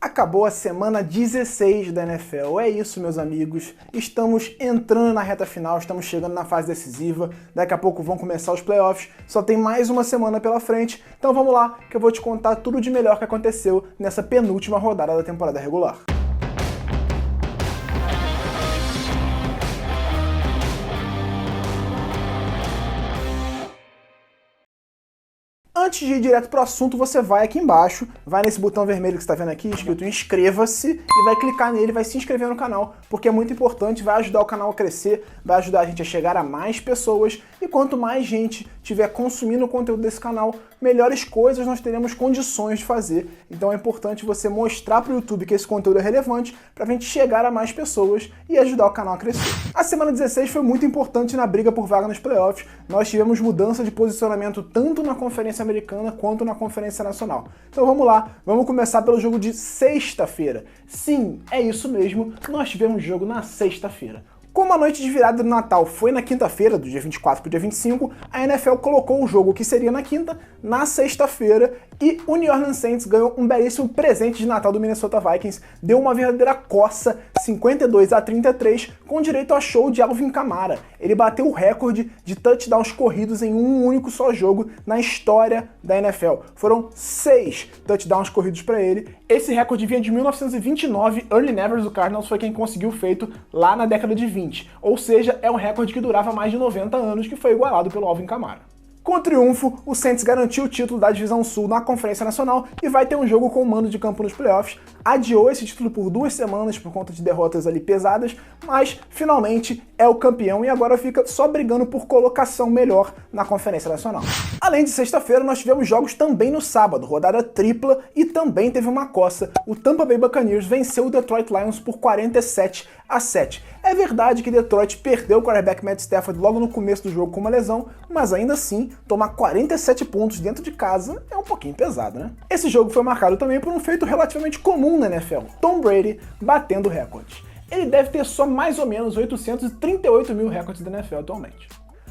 Acabou a semana 16 da NFL. É isso, meus amigos. Estamos entrando na reta final, estamos chegando na fase decisiva. Daqui a pouco vão começar os playoffs. Só tem mais uma semana pela frente. Então vamos lá, que eu vou te contar tudo de melhor que aconteceu nessa penúltima rodada da temporada regular. Antes de ir direto pro assunto, você vai aqui embaixo, vai nesse botão vermelho que você está vendo aqui, escrito inscreva-se, e vai clicar nele, vai se inscrever no canal, porque é muito importante, vai ajudar o canal a crescer, vai ajudar a gente a chegar a mais pessoas, e quanto mais gente estiver consumindo o conteúdo desse canal, melhores coisas nós teremos condições de fazer. Então é importante você mostrar pro YouTube que esse conteúdo é relevante, pra gente chegar a mais pessoas e ajudar o canal a crescer. A semana 16 foi muito importante na briga por vaga nos playoffs, nós tivemos mudança de posicionamento tanto na Conferência Americana quanto na Conferência Nacional. Então vamos lá, vamos começar pelo jogo de sexta-feira. Sim, é isso mesmo, nós tivemos jogo na sexta-feira. Como a noite de virada do Natal foi na quinta-feira, do dia 24 para o dia 25, a NFL colocou o jogo que seria na quinta, na sexta-feira, e o New Orleans Saints ganhou um belíssimo presente de Natal do Minnesota Vikings, deu uma verdadeira coça, 52-33, com direito a show de Alvin Kamara. Ele bateu o recorde de touchdowns corridos em um único só jogo na história da NFL. Foram 6 touchdowns corridos para ele. Esse recorde vinha de 1929, Ernie Nevers do Cardinals foi quem conseguiu feito lá na década de 20. Ou seja, é um recorde que durava mais de 90 anos, que foi igualado pelo Alvin Kamara. Com o triunfo, o Saints garantiu o título da Divisão Sul na Conferência Nacional e vai ter um jogo com o mando de campo nos playoffs. Adiou esse título por 2 semanas por conta de derrotas ali pesadas, mas finalmente é o campeão e agora fica só brigando por colocação melhor na Conferência Nacional. Além de sexta-feira, nós tivemos jogos também no sábado, rodada tripla e também teve uma coça. O Tampa Bay Buccaneers venceu o Detroit Lions por 47-7. É verdade que Detroit perdeu o quarterback Matt Stafford logo no começo do jogo com uma lesão, mas ainda assim, tomar 47 pontos dentro de casa é um pouquinho pesado, né? Esse jogo foi marcado também por um feito relativamente comum na NFL, Tom Brady batendo recordes. Ele deve ter só mais ou menos 838 mil recordes da NFL atualmente.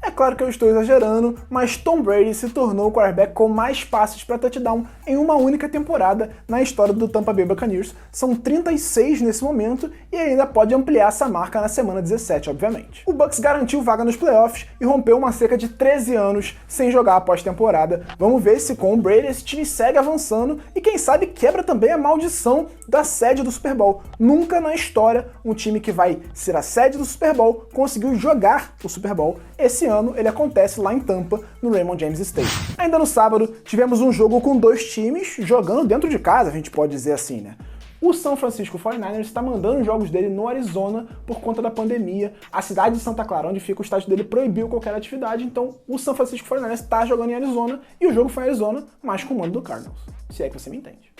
É claro que eu estou exagerando, mas Tom Brady se tornou o quarterback com mais passes para touchdown em uma única temporada na história do Tampa Bay Buccaneers. São 36 nesse momento e ainda pode ampliar essa marca na semana 17, obviamente. O Bucs garantiu vaga nos playoffs e rompeu uma cerca de 13 anos sem jogar a pós-temporada. Vamos ver se com o Brady esse time segue avançando e quem sabe quebra também a maldição da sede do Super Bowl. Nunca na história um time que vai ser a sede do Super Bowl conseguiu jogar o Super Bowl. Esse ano ele acontece lá em Tampa, no Raymond James Stadium. Ainda no sábado, tivemos um jogo com 2 times jogando dentro de casa, a gente pode dizer assim, né? O San Francisco 49ers está mandando os jogos dele no Arizona por conta da pandemia. A cidade de Santa Clara, onde fica o estádio dele, proibiu qualquer atividade, então o San Francisco 49ers está jogando em Arizona e o jogo foi em Arizona, mas com o mando do Cardinals, se é que você me entende.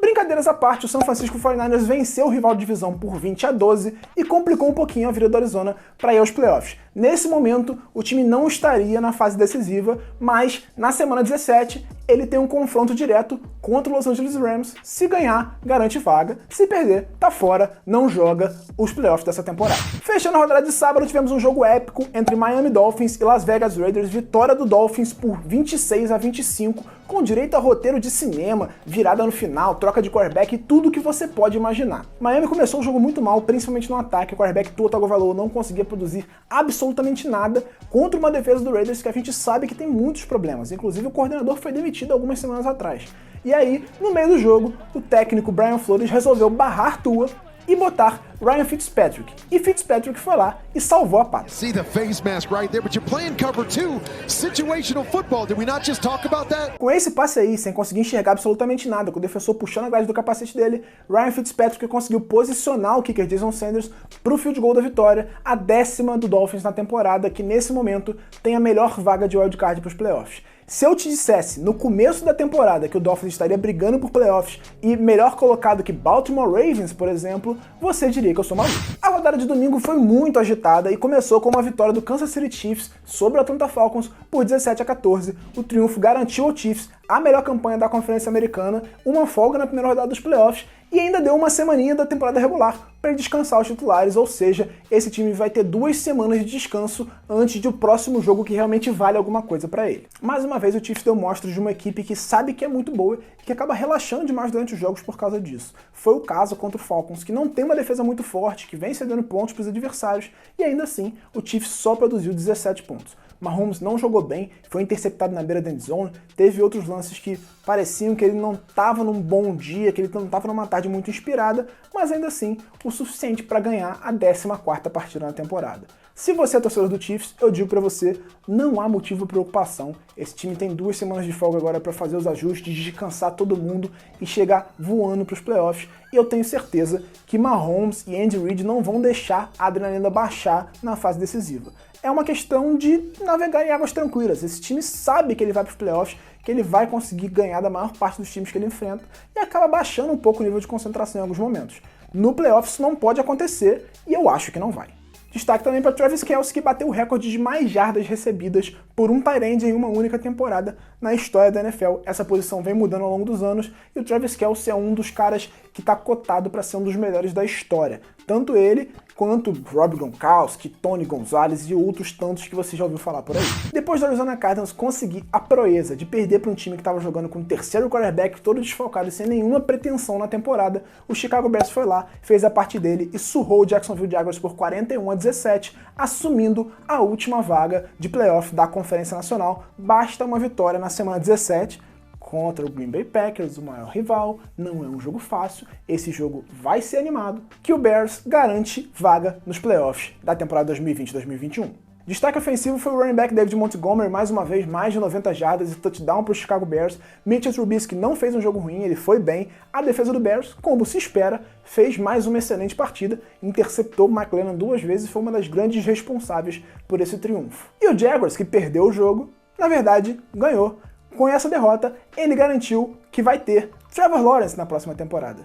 Brincadeiras à parte, o San Francisco 49ers venceu o rival de divisão por 20-12 e complicou um pouquinho a vida do Arizona para ir aos playoffs. Nesse momento, o time não estaria na fase decisiva, mas na semana 17 ele tem um confronto direto contra o Los Angeles Rams. Se ganhar, garante vaga. Se perder, tá fora, não joga os playoffs dessa temporada. Fechando a rodada de sábado, tivemos um jogo épico entre Miami Dolphins e Las Vegas Raiders. Vitória do Dolphins por 26-25, com direito a roteiro de cinema, virada no final, troca de quarterback e tudo que você pode imaginar. Miami começou o jogo muito mal, principalmente no ataque. O quarterback Tua Tagovailoa não conseguia produzir absolutamente nada contra uma defesa do Raiders que a gente sabe que tem muitos problemas. Inclusive o coordenador foi demitido algumas semanas atrás. E aí, no meio do jogo, o técnico Brian Flores resolveu barrar Tua e botar Ryan Fitzpatrick. E Fitzpatrick foi lá e salvou a pátria. See the face mask right there, but you're playing cover 2. Situational football. Did we not just talk about that? Com esse passe aí, sem conseguir enxergar absolutamente nada, com o defensor puxando a grade do capacete dele, Ryan Fitzpatrick conseguiu posicionar o kicker Jason Sanders pro field goal da vitória, a 10ª do Dolphins na temporada, que nesse momento tem a melhor vaga de wildcard pros playoffs. Se eu te dissesse no começo da temporada que o Dolphins estaria brigando por playoffs e melhor colocado que Baltimore Ravens, por exemplo, você diria que eu sou maluco. A rodada de domingo foi muito agitada e começou com uma vitória do Kansas City Chiefs sobre o Atlanta Falcons por 17-14. O triunfo garantiu ao Chiefs a melhor campanha da Conferência Americana, uma folga na primeira rodada dos playoffs e ainda deu uma semaninha da temporada regular para descansar os titulares, ou seja, esse time vai ter 2 semanas de descanso antes do próximo jogo que realmente vale alguma coisa para ele. Mais uma vez o Chiefs deu mostras de uma equipe que sabe que é muito boa e que acaba relaxando demais durante os jogos por causa disso. Foi o caso contra o Falcons, que não tem uma defesa muito forte, que vem cedendo pontos para os adversários, e ainda assim o Chiefs só produziu 17 pontos. Mahomes não jogou bem, foi interceptado na beira da endzone, teve outros lances que pareciam que ele não estava num bom dia, que ele não estava numa tarde muito inspirada, mas ainda assim o suficiente para ganhar a 14ª partida na temporada. Se você é torcedor do Chiefs, eu digo para você, não há motivo de preocupação. Esse time tem 2 semanas de folga agora para fazer os ajustes, descansar todo mundo e chegar voando para os playoffs. E eu tenho certeza que Mahomes e Andy Reid não vão deixar a adrenalina baixar na fase decisiva. É uma questão de navegar em águas tranquilas. Esse time sabe que ele vai para os playoffs, que ele vai conseguir ganhar da maior parte dos times que ele enfrenta e acaba baixando um pouco o nível de concentração em alguns momentos. No playoffs isso não pode acontecer e eu acho que não vai. Destaque também para Travis Kelce, que bateu o recorde de mais jardas recebidas por um tight end em uma única temporada na história da NFL. Essa posição vem mudando ao longo dos anos e o Travis Kelce é um dos caras que está cotado para ser um dos melhores da história. Tanto ele quanto Rob Gronkowski, Tony Gonzalez e outros tantos que você já ouviu falar por aí. Depois do Arizona Cardinals conseguir a proeza de perder para um time que estava jogando com o terceiro quarterback todo desfalcado e sem nenhuma pretensão na temporada, o Chicago Bears foi lá, fez a parte dele e surrou o Jacksonville Jaguars por 41-17, assumindo a última vaga de playoff da Conferência Nacional. Basta uma vitória na semana 17, contra o Green Bay Packers, o maior rival. Não é um jogo fácil, esse jogo vai ser animado, que o Bears garante vaga nos playoffs da temporada 2020-2021. Destaque ofensivo foi o running back David Montgomery, mais uma vez, mais de 90 jardas e touchdown para o Chicago Bears. Mitchell Trubisky não fez um jogo ruim, ele foi bem. A defesa do Bears, como se espera, fez mais uma excelente partida, interceptou o Mike Lennon 2 vezes e foi uma das grandes responsáveis por esse triunfo. E o Jaguars, que perdeu o jogo, na verdade, ganhou. Com essa derrota, ele garantiu que vai ter Trevor Lawrence na próxima temporada.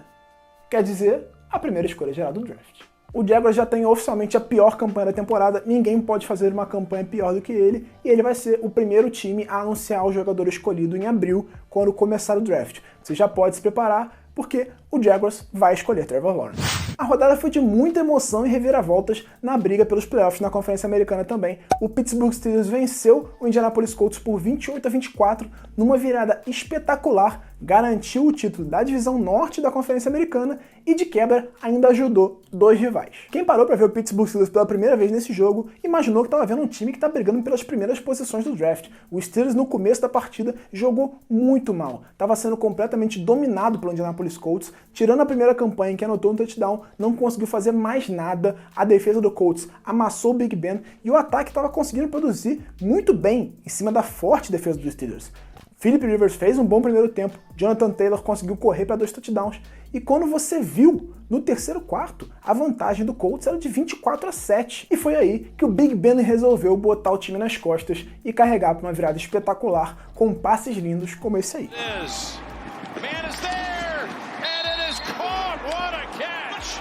Quer dizer, a primeira escolha geral do draft. O Jaguars já tem oficialmente a pior campanha da temporada, ninguém pode fazer uma campanha pior do que ele, e ele vai ser o primeiro time a anunciar o jogador escolhido em abril, quando começar o draft. Você já pode se preparar, porque o Jaguars vai escolher Trevor Lawrence. A rodada foi de muita emoção e reviravoltas na briga pelos playoffs na Conferência Americana também. O Pittsburgh Steelers venceu o Indianapolis Colts por 28-24 numa virada espetacular, garantiu o título da divisão norte da Conferência Americana e de quebra ainda ajudou 2 rivais. Quem parou para ver o Pittsburgh Steelers pela primeira vez nesse jogo imaginou que estava vendo um time que está brigando pelas primeiras posições do draft. O Steelers no começo da partida jogou muito mal, estava sendo completamente dominado pelo Indianapolis Colts, tirando a primeira campanha em que anotou um touchdown, não conseguiu fazer mais nada. A defesa do Colts amassou o Big Ben e o ataque estava conseguindo produzir muito bem em cima da forte defesa dos Steelers. Philip Rivers fez um bom primeiro tempo, Jonathan Taylor conseguiu correr para 2 touchdowns, e quando você viu no terceiro quarto, a vantagem do Colts era de 24-7, e foi aí que o Big Ben resolveu botar o time nas costas e carregar para uma virada espetacular com passes lindos como esse aí.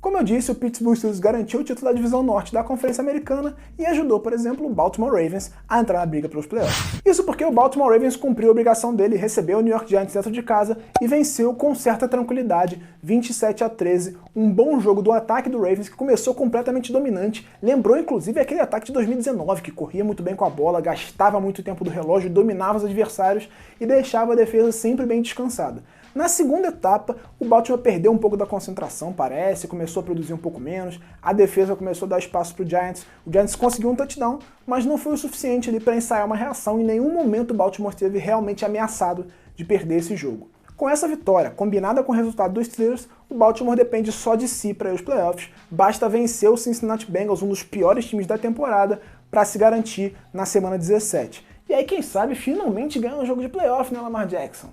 Como eu disse, o Pittsburgh Steelers garantiu o título da divisão norte da Conferência Americana e ajudou, por exemplo, o Baltimore Ravens a entrar na briga pelos playoffs. Isso porque o Baltimore Ravens cumpriu a obrigação dele, recebeu o New York Giants dentro de casa e venceu com certa tranquilidade, 27-13, um bom jogo do ataque do Ravens que começou completamente dominante, lembrou inclusive aquele ataque de 2019 que corria muito bem com a bola, gastava muito tempo do relógio, dominava os adversários e deixava a defesa sempre bem descansada. Na segunda etapa, o Baltimore perdeu um pouco da concentração, parece, começou a produzir um pouco menos, a defesa começou a dar espaço para o Giants conseguiu um touchdown, mas não foi o suficiente ali para ensaiar uma reação, em nenhum momento o Baltimore esteve realmente ameaçado de perder esse jogo. Com essa vitória, combinada com o resultado dos Steelers, o Baltimore depende só de si para ir aos playoffs, basta vencer o Cincinnati Bengals, um dos piores times da temporada, para se garantir na semana 17. E aí, quem sabe, finalmente ganha um jogo de playoff, né, Lamar Jackson?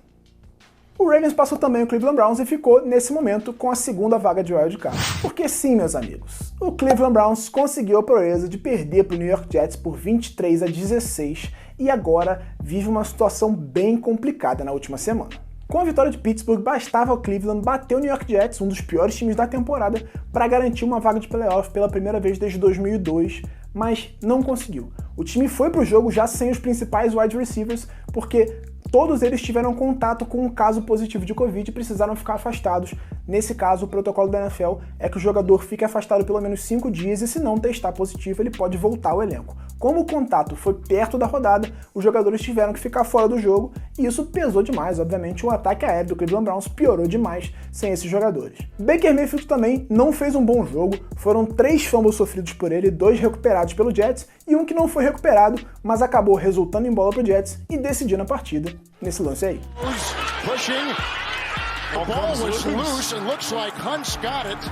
O Ravens passou também o Cleveland Browns e ficou, nesse momento, com a segunda vaga de wild card. Porque sim, meus amigos, o Cleveland Browns conseguiu a proeza de perder para o New York Jets por 23-16 e agora vive uma situação bem complicada na última semana. Com a vitória de Pittsburgh, bastava o Cleveland bater o New York Jets, um dos piores times da temporada, para garantir uma vaga de playoff pela primeira vez desde 2002, mas não conseguiu. O time foi para o jogo já sem os principais wide receivers, porque todos eles tiveram contato com um caso positivo de Covid e precisaram ficar afastados. Nesse caso, o protocolo da NFL é que o jogador fique afastado pelo menos 5 dias e, se não testar positivo, ele pode voltar ao elenco. Como o contato foi perto da rodada, os jogadores tiveram que ficar fora do jogo e isso pesou demais, obviamente. O ataque aéreo do Cleveland Browns piorou demais sem esses jogadores. Baker Mayfield também não fez um bom jogo, foram 3 fumbles sofridos por ele, 2 recuperados pelo Jets e um que não foi recuperado, mas acabou resultando em bola pro Jets e decidindo a partida nesse lance aí.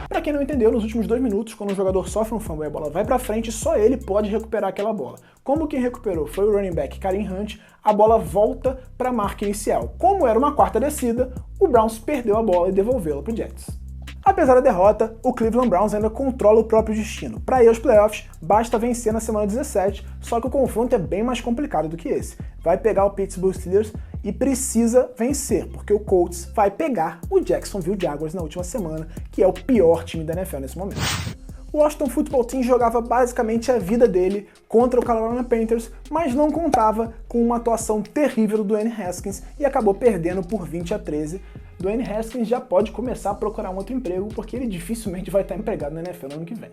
Pra quem não entendeu, nos últimos 2 minutos, quando um jogador sofre um fumble e a bola vai pra frente, só ele pode recuperar aquela bola. Como quem recuperou foi o running back Kareem Hunt, a bola volta pra marca inicial. Como era uma quarta descida, o Browns perdeu a bola e devolveu-la pro Jets. Apesar da derrota, o Cleveland Browns ainda controla o próprio destino. Para ir aos playoffs, basta vencer na semana 17, só que o confronto é bem mais complicado do que esse. Vai pegar o Pittsburgh Steelers e precisa vencer, porque o Colts vai pegar o Jacksonville Jaguars na última semana, que é o pior time da NFL nesse momento. O Washington Football Team jogava basicamente a vida dele contra o Carolina Panthers, mas não contava com uma atuação terrível do Dwayne Haskins e acabou perdendo por 20-13. Dwayne Haskins já pode começar a procurar um outro emprego, porque ele dificilmente vai estar empregado na NFL no ano que vem.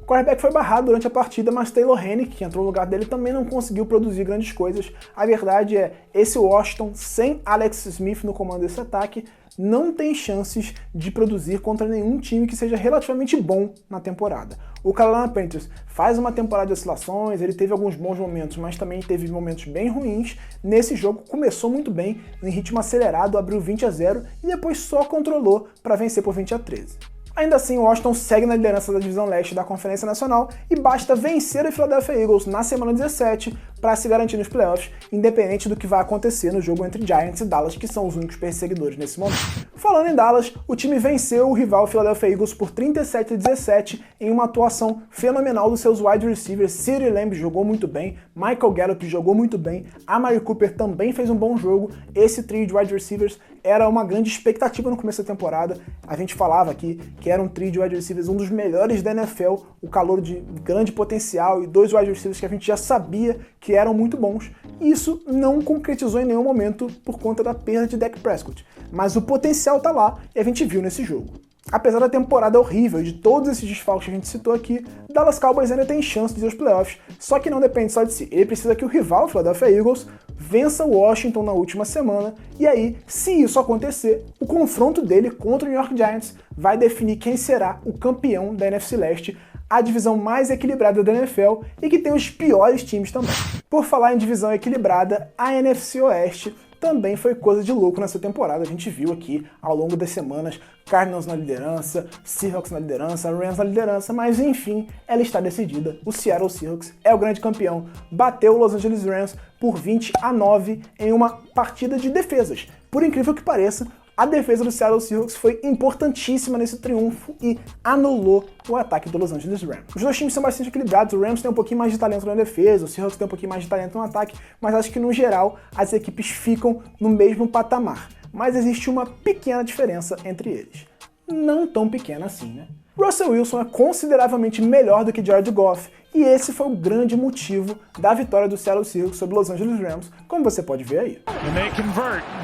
O quarterback foi barrado durante a partida, mas Taylor Heinicke, que entrou no lugar dele, também não conseguiu produzir grandes coisas. A verdade é, esse Washington, sem Alex Smith no comando desse ataque, não tem chances de produzir contra nenhum time que seja relativamente bom na temporada. O Carolina Panthers faz uma temporada de oscilações, ele teve alguns bons momentos, mas também teve momentos bem ruins. Nesse jogo começou muito bem, em ritmo acelerado, abriu 20-0 e depois só controlou para vencer por 20-13. Ainda assim, o Washington segue na liderança da divisão leste da Conferência Nacional e basta vencer o Philadelphia Eagles na semana 17 para se garantir nos playoffs, independente do que vai acontecer no jogo entre Giants e Dallas, que são os únicos perseguidores nesse momento. Falando em Dallas, o time venceu o rival Philadelphia Eagles por 37-17 em uma atuação fenomenal dos seus wide receivers. CeeDee Lamb jogou muito bem, Michael Gallup jogou muito bem, Amari Cooper também fez um bom jogo. Esse trio de wide receivers era uma grande expectativa no começo da temporada. A gente falava aqui que era um trio de wide receivers, um dos melhores da NFL, o calouro de grande potencial e 2 wide receivers que a gente já sabia que eram muito bons. E isso não concretizou em nenhum momento por conta da perda de Dak Prescott. Mas o potencial tá lá e a gente viu nesse jogo. Apesar da temporada horrível e de todos esses desfalques que a gente citou aqui, Dallas Cowboys ainda tem chance de ir aos playoffs, só que não depende só de si. Ele precisa que o rival, o Philadelphia Eagles, vença o Washington na última semana, e aí, se isso acontecer, o confronto dele contra o New York Giants vai definir quem será o campeão da NFC Leste, a divisão mais equilibrada da NFL e que tem os piores times também. Por falar em divisão equilibrada, a NFC Oeste também foi coisa de louco nessa temporada. A gente viu aqui ao longo das semanas Cardinals na liderança, Seahawks na liderança, Rams na liderança, mas enfim, ela está decidida. O Seattle Seahawks é o grande campeão, bateu o Los Angeles Rams por 20-9 em uma partida de defesas. Por incrível que pareça, a defesa do Seattle Seahawks foi importantíssima nesse triunfo e anulou o ataque do Los Angeles Rams. Os dois times são bastante equilibrados, o Rams tem um pouquinho mais de talento na defesa, o Seahawks tem um pouquinho mais de talento no ataque, mas acho que no geral as equipes ficam no mesmo patamar. Mas existe uma pequena diferença entre eles. Não tão pequena assim, né? Russell Wilson é consideravelmente melhor do que Jared Goff, e esse foi o grande motivo da vitória do Seattle Seahawks sobre Los Angeles Rams, como você pode ver aí.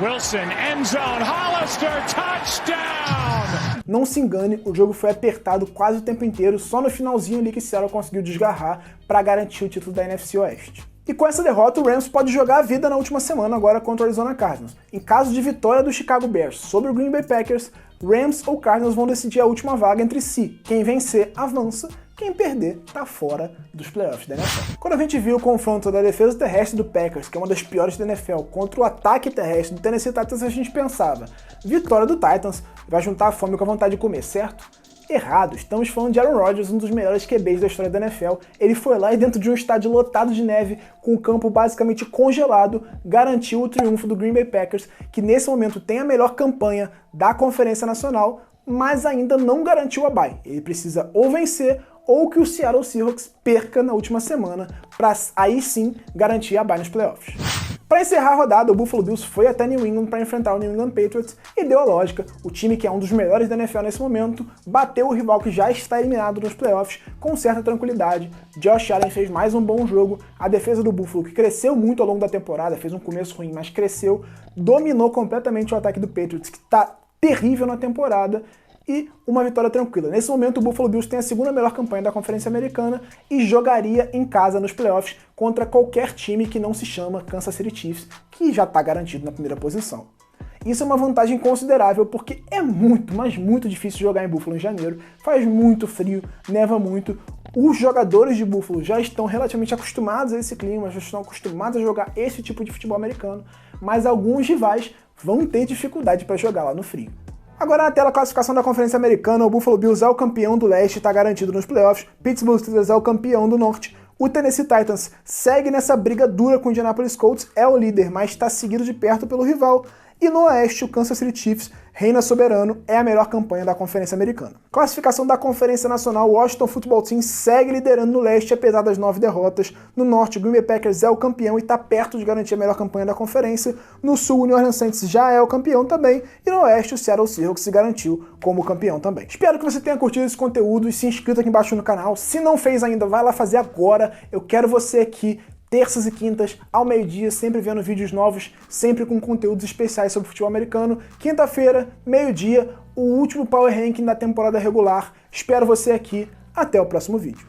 Wilson, end zone, Hollister, touchdown! Não se engane, o jogo foi apertado quase o tempo inteiro, só no finalzinho ali que Seattle conseguiu desgarrar para garantir o título da NFC Oeste. E com essa derrota, o Rams pode jogar a vida na última semana agora contra o Arizona Cardinals. Em caso de vitória do Chicago Bears sobre o Green Bay Packers, Rams ou Cardinals vão decidir a última vaga entre si. Quem vencer, avança. Quem perder, tá fora dos playoffs da NFL. Quando a gente viu o confronto da defesa terrestre do Packers, que é uma das piores da NFL, contra o ataque terrestre do Tennessee Titans, a gente pensava, vitória do Titans vai juntar a fome com a vontade de comer, certo? Errado, estamos falando de Aaron Rodgers, um dos melhores QBs da história da NFL. Ele foi lá e dentro de um estádio lotado de neve, com o campo basicamente congelado, garantiu o triunfo do Green Bay Packers, que nesse momento tem a melhor campanha da Conferência Nacional, mas ainda não garantiu a bye. Ele precisa ou vencer ou que o Seattle Seahawks perca na última semana, para aí sim garantir a bye nos playoffs. Para encerrar a rodada, o Buffalo Bills foi até New England para enfrentar o New England Patriots e deu a lógica. O time, que é um dos melhores da NFL nesse momento, bateu o rival que já está eliminado nos playoffs com certa tranquilidade. Josh Allen fez mais um bom jogo. A defesa do Buffalo, que cresceu muito ao longo da temporada, fez um começo ruim, mas cresceu, dominou completamente o ataque do Patriots, que está terrível na temporada, e uma vitória tranquila. Nesse momento, o Buffalo Bills tem a segunda melhor campanha da Conferência Americana e jogaria em casa nos playoffs contra qualquer time que não se chama Kansas City Chiefs, que já está garantido na primeira posição. Isso é uma vantagem considerável porque é muito, mas muito difícil jogar em Buffalo em janeiro. Faz muito frio, neva muito. Os jogadores de Buffalo já estão relativamente acostumados a esse clima, já estão acostumados a jogar esse tipo de futebol americano, mas alguns rivais vão ter dificuldade para jogar lá no frio. Agora na tela, a classificação da Conferência Americana, o Buffalo Bills é o campeão do leste e está garantido nos playoffs, Pittsburgh Steelers é o campeão do norte, o Tennessee Titans segue nessa briga dura com o Indianapolis Colts, é o líder, mas está seguido de perto pelo rival, e no oeste o Kansas City Chiefs reina soberano, é a melhor campanha da Conferência Americana. Classificação da Conferência Nacional, o Washington Football Team segue liderando no leste, apesar das 9 derrotas. No norte, o Green Bay Packers é o campeão e está perto de garantir a melhor campanha da conferência. No sul, o New Orleans Saints já é o campeão também. E no oeste, o Seattle Seahawks se garantiu como campeão também. Espero que você tenha curtido esse conteúdo e se inscrito aqui embaixo no canal. Se não fez ainda, vai lá fazer agora. Eu quero você aqui terças e quintas, ao meio-dia, sempre vendo vídeos novos, sempre com conteúdos especiais sobre futebol americano. Quinta-feira, meio-dia, o último Power Ranking da temporada regular. Espero você aqui. Até o próximo vídeo.